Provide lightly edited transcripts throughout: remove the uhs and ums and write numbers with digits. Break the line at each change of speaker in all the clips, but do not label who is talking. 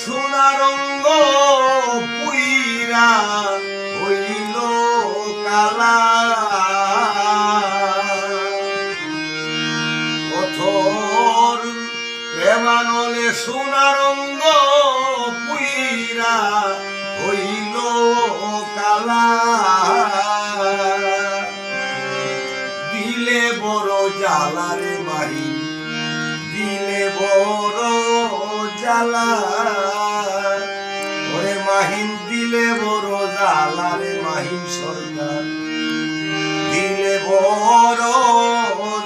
সোনার অঙ্গ পুইরা হইল কালা। পথর প্রেমানলে সোনার অঙ্গ পুইরা হইল কালা। দিলে বড় জ্বালারে মাহি, দিলে বড় জ্বালা। ওরে মাহিন দিলে বড় জ্বালারে মাহিন সরকার, দিলে বড়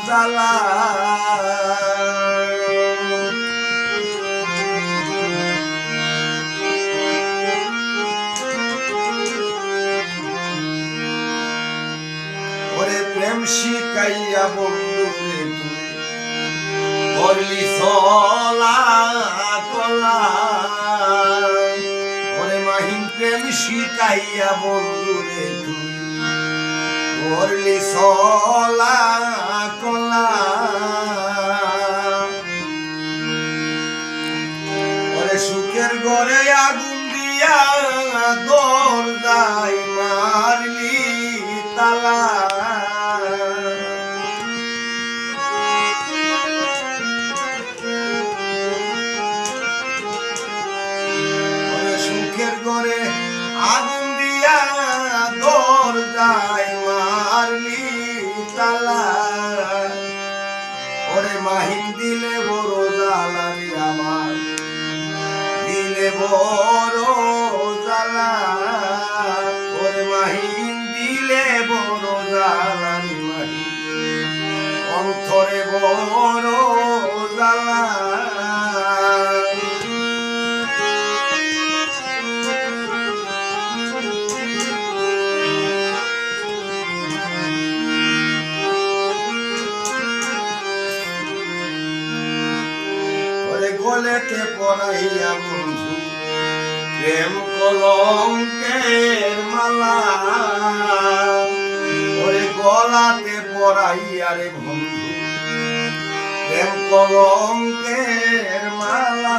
জ্বালা। ওরে প্রেম শিখাইয়া বন্ধুরে তুই করলি চলা কলা। ওরে মাহিন প্রেম শিখাইয়া বন্ধুরে তুই করলি চলা কলা। ওরে সুখের ঘরে আগুন দিয়া দরজায় মারলি তালা। সুখের ঘরে আগুন দিয়া দরজায় মারলি তালা। ওরে মাহিন দিলে বড় জ্বালা রে আমার, দিলে বড় জ্বালা। ওরে মাহিন দিলে বড় জ্বালা রে মাহিন, অন্তরে বড় জ্বালা। গলেতে পরাইয়া বন্ধু প্রেম কলঙ্কের মালা। ওরে গলাতে পরাইয়া রে বন্ধু প্রেম কলঙ্কের মালা।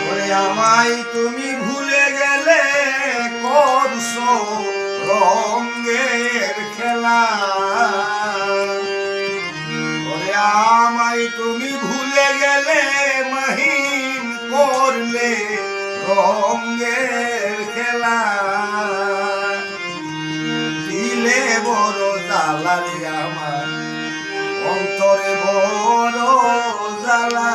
ওরে আমায় তুমি ভুলে গেলে করছো রঙের খেলা। আমায় তুমি ভুলে গেলে মাহিন করলে রঙের খেলা। দিলে বড় জ্বালা রে আমার, অন্তরে বড় জ্বালা।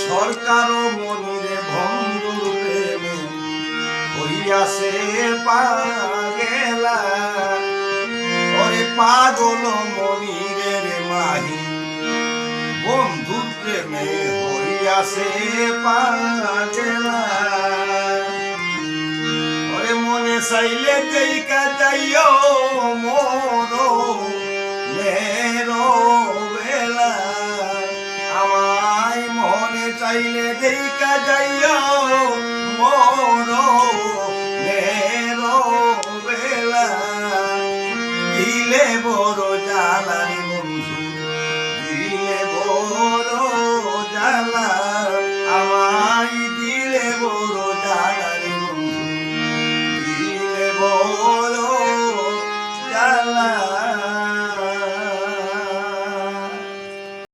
সরকার মনিরে বন্ধুর প্রেমে হইয়াছে পাগেলা। ওরে পাগল মনিরে রে মাহি বন্ধুর প্রেমে হইয়াছে পাগেলা। ওরে মনে চাইলে দেখা যাইও মোর মেরো বেলা। আমায় মনে চাইলে দেখা যাইও মোর মেরো বেলা। দিলে বড়